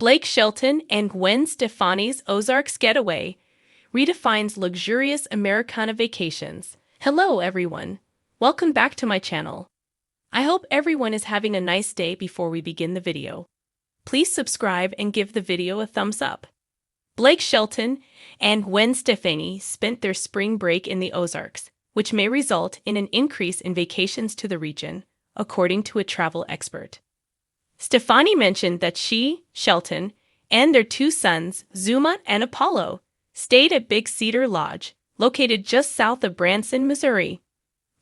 Blake Shelton and Gwen Stefani's Ozarks getaway redefines luxurious Americana vacations. Hello, everyone. Welcome back to my channel. I hope everyone is having a nice day. Before we begin the video, please subscribe and give the video a thumbs up. Blake Shelton and Gwen Stefani spent their spring break in the Ozarks, which may result in an increase in vacations to the region, according to a travel expert. Stefani mentioned that she, Shelton, and their two sons, Zuma and Apollo, stayed at Big Cedar Lodge, located just south of Branson, Missouri.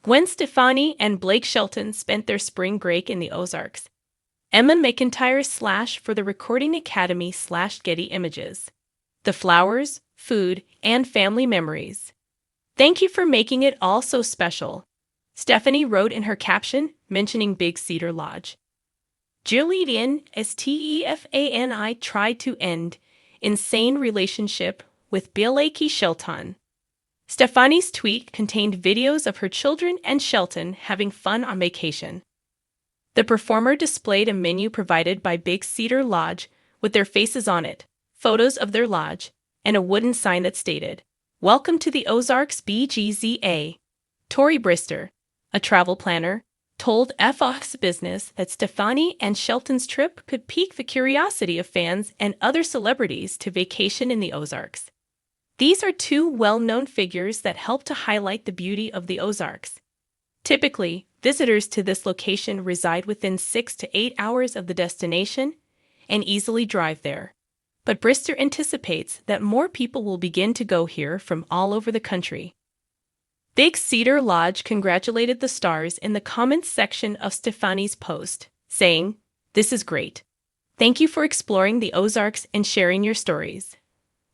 Gwen Stefani and Blake Shelton spent their spring break in the Ozarks. Emma McIntyre / for the Recording Academy / Getty Images. The flowers, food, and family memories. Thank you for making it all so special, Stefani wrote in her caption, mentioning Big Cedar Lodge. Julian Stefani tried to end insane relationship with Blake Shelton. Stefani's tweet contained videos of her children and Shelton having fun on vacation. The performer displayed a menu provided by Big Cedar Lodge with their faces on it, photos of their lodge, and a wooden sign that stated, "Welcome to the Ozarks BGZA." Tori Brister, a travel planner, told Fox Business that Stefani and Shelton's trip could pique the curiosity of fans and other celebrities to vacation in the Ozarks. These are two well-known figures that help to highlight the beauty of the Ozarks. Typically, visitors to this location reside within 6 to 8 hours of the destination and easily drive there. But Brister anticipates that more people will begin to go here from all over the country. Big Cedar Lodge congratulated the stars in the comments section of Stefani's post, saying, "This is great. Thank you for exploring the Ozarks and sharing your stories."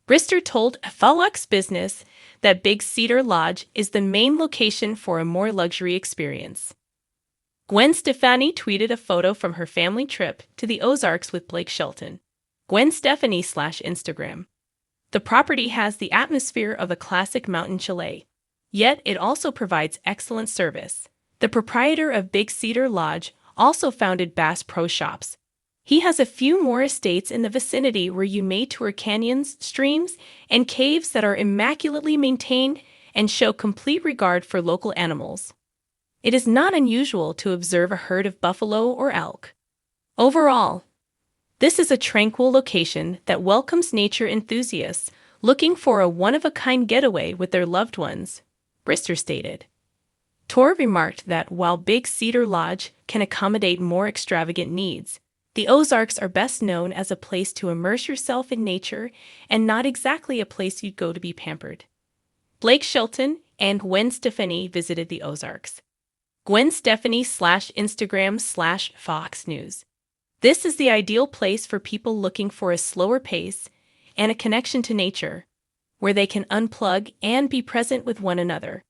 Brister told Fox Business that Big Cedar Lodge is the main location for a more luxury experience. Gwen Stefani tweeted a photo from her family trip to the Ozarks with Blake Shelton. Gwen Stefani /Instagram. The property has the atmosphere of a classic mountain chalet. Yet it also provides excellent service. The proprietor of Big Cedar Lodge also founded Bass Pro Shops. He has a few more estates in the vicinity where you may tour canyons, streams, and caves that are immaculately maintained and show complete regard for local animals. It is not unusual to observe a herd of buffalo or elk. Overall, this is a tranquil location that welcomes nature enthusiasts looking for a one-of-a-kind getaway with their loved ones, Brister stated. Tor remarked that while Big Cedar Lodge can accommodate more extravagant needs, the Ozarks are best known as a place to immerse yourself in nature and not exactly a place you'd go to be pampered. Blake Shelton and Gwen Stefani visited the Ozarks. Gwen Stefani /Instagram /Fox News. This is the ideal place for people looking for a slower pace and a connection to nature, where they can unplug and be present with one another.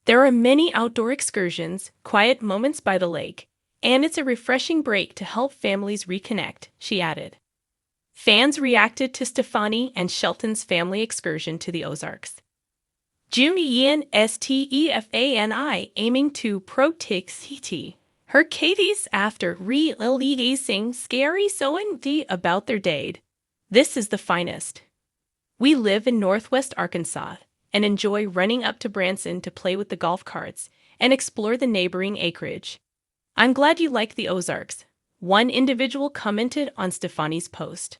There are many outdoor excursions, quiet moments by the lake, and it's a refreshing break to help families reconnect, she added. Fans reacted to Stefani and Shelton's family excursion to the Ozarks. Julian Stefani aiming to protect her Katie's after releasing scary so-and-d about their date. This is the finest. We live in Northwest Arkansas and enjoy running up to Branson to play with the golf carts and explore the neighboring acreage. I'm glad you like the Ozarks, one individual commented on Stefani's post.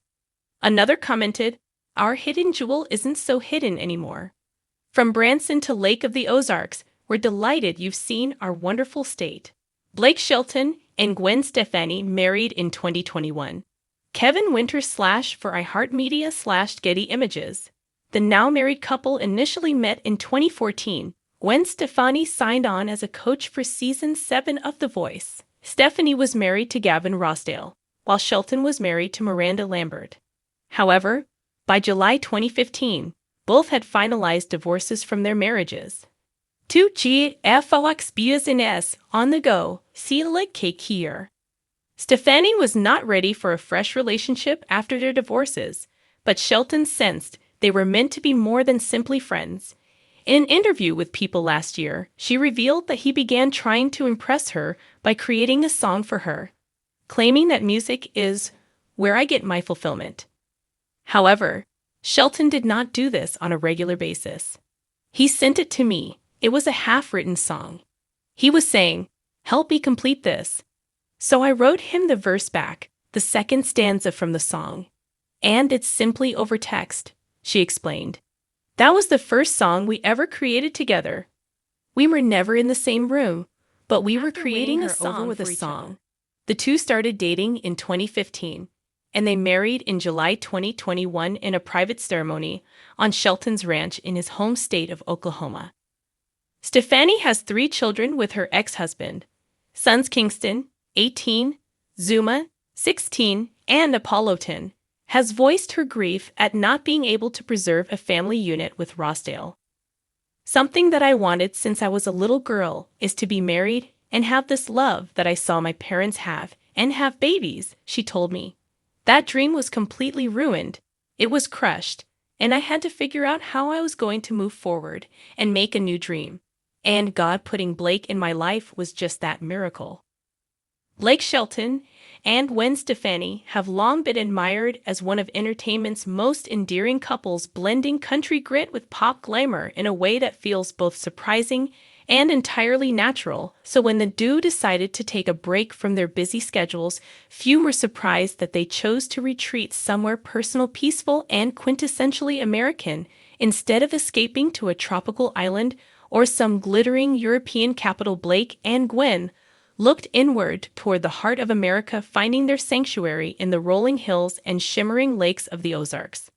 Another commented, "Our hidden jewel isn't so hidden anymore. From Branson to Lake of the Ozarks, we're delighted you've seen our wonderful state." Blake Shelton and Gwen Stefani married in 2021. Kevin Winter / for iHeartMedia / Getty Images. The now-married couple initially met in 2014. Gwen Stefani signed on as a coach for Season 7 of The Voice. Stefani was married to Gavin Rossdale, while Shelton was married to Miranda Lambert. However, by July 2015, both had finalized divorces from their marriages. 2GFOX business on the go, see like cake here. Stefani was not ready for a fresh relationship after their divorces, but Shelton sensed they were meant to be more than simply friends. In an interview with People last year, she revealed that he began trying to impress her by creating a song for her, claiming that music is where I get my fulfillment. However, Shelton did not do this on a regular basis. He sent it to me. It was a half-written song. He was saying, "Help me complete this." So I wrote him the verse back, the second stanza from the song. And it's simply over text, she explained. That was the first song we ever created together. We were never in the same room, but we were creating a song with a song. The two started dating in 2015, and they married in July 2021 in a private ceremony on Shelton's ranch in his home state of Oklahoma. Stefani has 3 children with her ex-husband, sons Kingston, 18, Zuma, 16, and Apollo 10, has voiced her grief at not being able to preserve a family unit with Rossdale. "Something that I wanted since I was a little girl is to be married and have this love that I saw my parents have and have babies," she told me. "That dream was completely ruined. It was crushed, and I had to figure out how I was going to move forward and make a new dream. And God putting Blake in my life was just that miracle." Blake Shelton and Gwen Stefani have long been admired as one of entertainment's most endearing couples, blending country grit with pop glamour in a way that feels both surprising and entirely natural. So when the duo decided to take a break from their busy schedules, few were surprised that they chose to retreat somewhere personal, peaceful, and quintessentially American, instead of escaping to a tropical island or some glittering European capital. Blake and Gwen looked inward toward the heart of America, finding their sanctuary in the rolling hills and shimmering lakes of the Ozarks.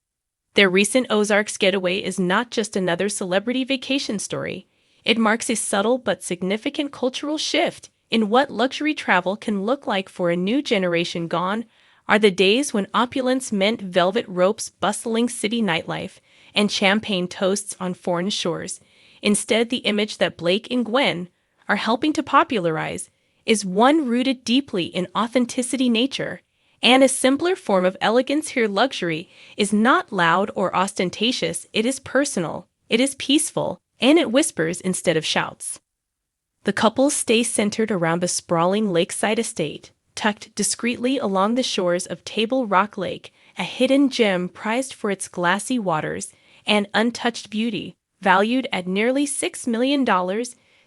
Their recent Ozarks getaway is not just another celebrity vacation story. It marks a subtle but significant cultural shift in what luxury travel can look like for a new generation. Gone are the days when opulence meant velvet ropes, bustling city nightlife, and champagne toasts on foreign shores. Instead, the image that Blake and Gwen are helping to popularize is one rooted deeply in authenticity, nature, and a simpler form of elegance. Here, luxury is not loud or ostentatious, it is personal, it is peaceful, and it whispers instead of shouts. The couple stay centered around a sprawling lakeside estate, tucked discreetly along the shores of Table Rock Lake, a hidden gem prized for its glassy waters and untouched beauty. Valued at nearly $6 million,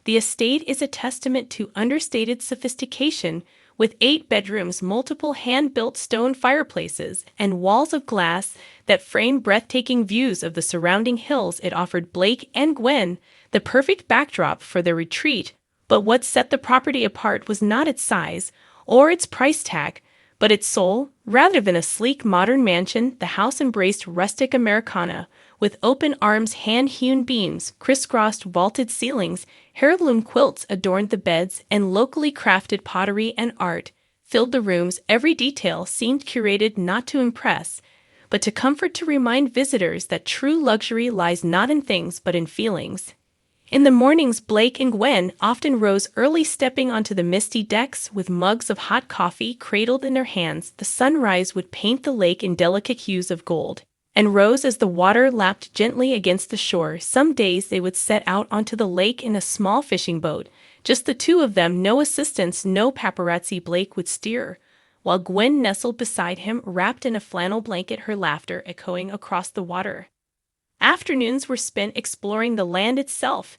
the estate is a testament to understated sophistication, with 8 bedrooms, multiple hand-built stone fireplaces, and walls of glass that frame breathtaking views of the surrounding hills. It offered Blake and Gwen the perfect backdrop for their retreat, but what set the property apart was not its size or its price tag, but its soul. Rather than a sleek modern mansion, the house embraced rustic Americana, with open arms, hand-hewn beams, crisscrossed vaulted ceilings, heirloom quilts adorned the beds, and locally crafted pottery and art filled the rooms. Every detail seemed curated not to impress, but to comfort, to remind visitors that true luxury lies not in things but in feelings. In the mornings, Blake and Gwen often rose early, stepping onto the misty decks with mugs of hot coffee cradled in their hands. The sunrise would paint the lake in delicate hues of gold and rose as the water lapped gently against the shore. Some days they would set out onto the lake in a small fishing boat, just the two of them, no assistants, no paparazzi. Blake would steer, while Gwen nestled beside him, wrapped in a flannel blanket, her laughter echoing across the water. Afternoons were spent exploring the land itself.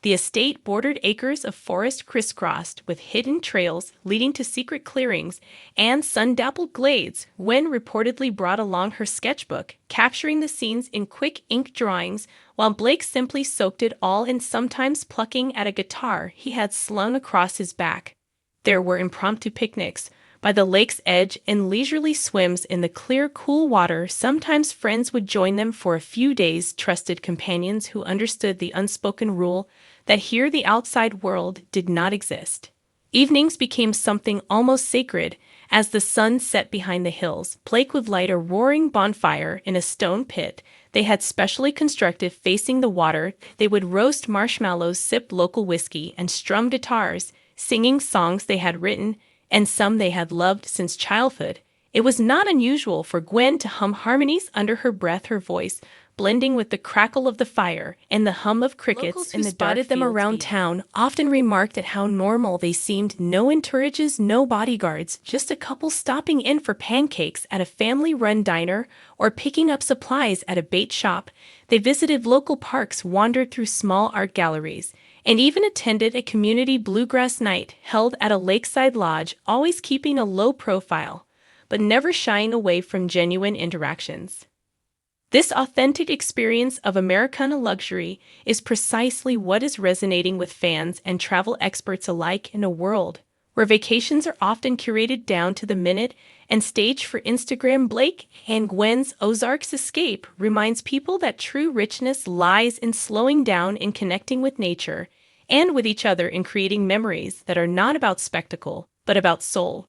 The estate bordered acres of forest crisscrossed with hidden trails leading to secret clearings and sun-dappled glades. Gwen reportedly brought along her sketchbook, capturing the scenes in quick ink drawings, while Blake simply soaked it all in, sometimes plucking at a guitar he had slung across his back. There were impromptu picnics by the lake's edge and leisurely swims in the clear, cool water. Sometimes friends would join them for a few days, trusted companions who understood the unspoken rule that here the outside world did not exist. Evenings became something almost sacred. As the sun set behind the hills, Blake would light a roaring bonfire in a stone pit they had specially constructed facing the water. They would roast marshmallows, sip local whiskey, and strum guitars, singing songs they had written and some they had loved since childhood. It was not unusual for Gwen to hum harmonies under her breath, her voice blending with the crackle of the fire and the hum of crickets in the dark fields. Spotted them around town often remarked at how normal they seemed. No entourages, no bodyguards, just a couple stopping in for pancakes at a family-run diner or picking up supplies at a bait shop. They visited local parks, wandered through small art galleries, and even attended a community bluegrass night held at a lakeside lodge, always keeping a low profile, but never shying away from genuine interactions. This authentic experience of Americana luxury is precisely what is resonating with fans and travel experts alike in a world where vacations are often curated down to the minute and staged for Instagram. Blake and Gwen's Ozarks escape reminds people that true richness lies in slowing down and connecting with nature and with each other, in creating memories that are not about spectacle, but about soul.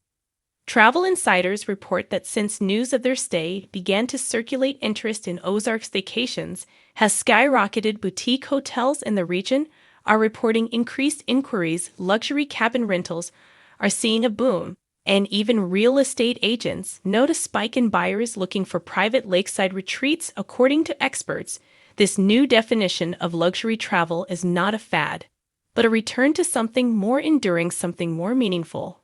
Travel insiders report that since news of their stay began to circulate, interest in Ozarks vacations has skyrocketed. Boutique hotels in the region are reporting increased inquiries, luxury cabin rentals are seeing a boom, and even real estate agents note a spike in buyers looking for private lakeside retreats. According to experts, this new definition of luxury travel is not a fad, but a return to something more enduring, something more meaningful.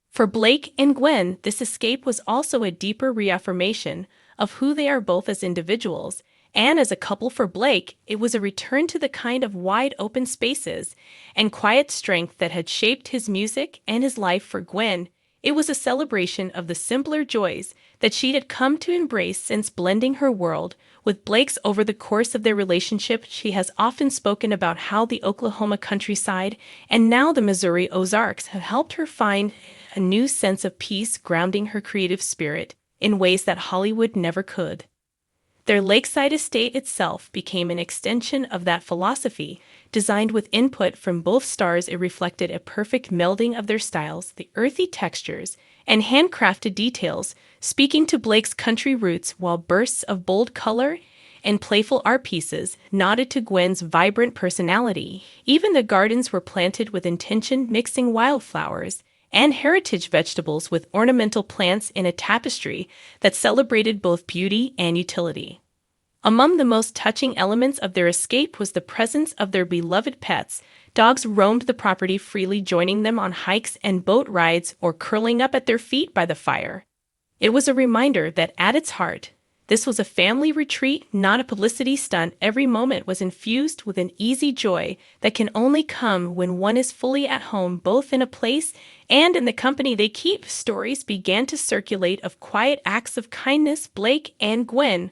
For Blake and Gwen, this escape was also a deeper reaffirmation of who they are both as individuals and as a couple. For Blake, it was a return to the kind of wide-open spaces and quiet strength that had shaped his music and his life. For Gwen, it was a celebration of the simpler joys that she had come to embrace since blending her world with Blake's. Over the course of their relationship, she has often spoken about how the Oklahoma countryside and now the Missouri Ozarks have helped her find a new sense of peace, grounding her creative spirit in ways that Hollywood never could. Their lakeside estate itself became an extension of that philosophy. Designed with input from both stars, it reflected a perfect melding of their styles, the earthy textures and handcrafted details, speaking to Blake's country roots, while bursts of bold color and playful art pieces nodded to Gwen's vibrant personality. Even the gardens were planted with intention, mixing wildflowers and heritage vegetables with ornamental plants in a tapestry that celebrated both beauty and utility. Among the most touching elements of their escape was the presence of their beloved pets. Dogs roamed the property freely, joining them on hikes and boat rides or curling up at their feet by the fire. It was a reminder that at its heart, this was a family retreat, not a publicity stunt. Every moment was infused with an easy joy that can only come when one is fully at home, both in a place and in the company they keep. Stories began to circulate of quiet acts of kindness. Blake and Gwen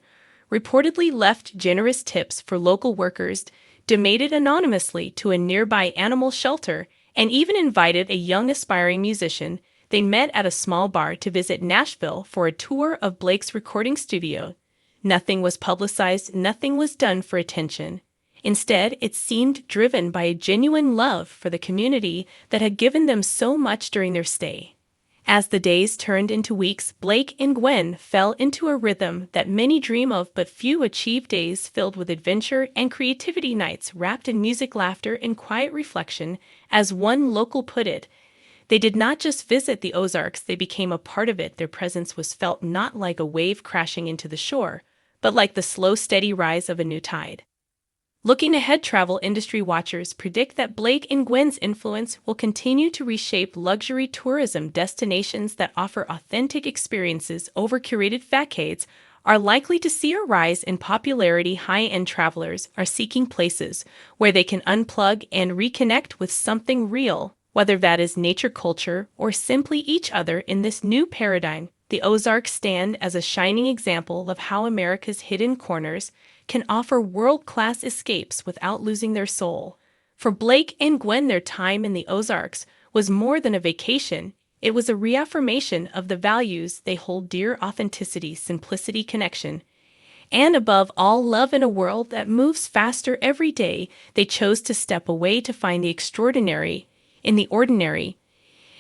reportedly left generous tips for local workers, donated anonymously to a nearby animal shelter, and even invited a young aspiring musician they met at a small bar to visit Nashville for a tour of Blake's recording studio. Nothing was publicized, nothing was done for attention. Instead, it seemed driven by a genuine love for the community that had given them so much during their stay. As the days turned into weeks, Blake and Gwen fell into a rhythm that many dream of but few achieve. Days filled with adventure and creativity, nights wrapped in music, laughter, and quiet reflection. As one local put it, they did not just visit the Ozarks, they became a part of it. Their presence was felt not like a wave crashing into the shore, but like the slow, steady rise of a new tide. Looking ahead, travel industry watchers predict that Blake and Gwen's influence will continue to reshape luxury tourism. Destinations that offer authentic experiences over curated facades are likely to see a rise in popularity. High-end travelers are seeking places where they can unplug and reconnect with something real, whether that is nature, culture, or simply each other. In this new paradigm, the Ozarks stand as a shining example of how America's hidden corners can offer world-class escapes without losing their soul. For Blake and Gwen, their time in the Ozarks was more than a vacation. It was a reaffirmation of the values they hold dear: authenticity, simplicity, connection, and above all, love. In a world that moves faster every day, they chose to step away to find the extraordinary in the ordinary,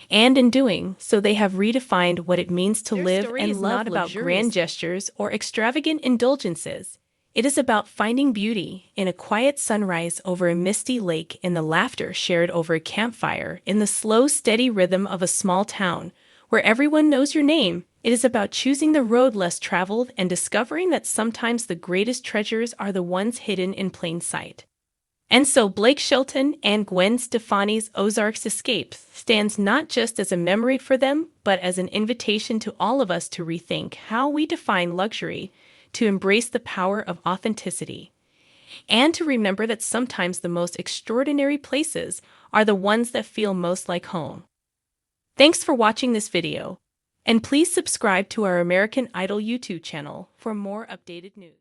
and in doing so they have redefined what it means to live and love. Not about grand gestures or extravagant indulgences. It is about finding beauty in a quiet sunrise over a misty lake, in the laughter shared over a campfire, in the slow, steady rhythm of a small town where everyone knows your name. It is about choosing the road less traveled and discovering that sometimes the greatest treasures are the ones hidden in plain sight. And so Blake Shelton and Gwen Stefani's Ozarks Escape stands not just as a memory for them, but as an invitation to all of us to rethink how we define luxury, to embrace the power of authenticity, and to remember that sometimes the most extraordinary places are the ones that feel most like home. Thanks for watching this video, and please subscribe to our American Idol YouTube channel for more updated news.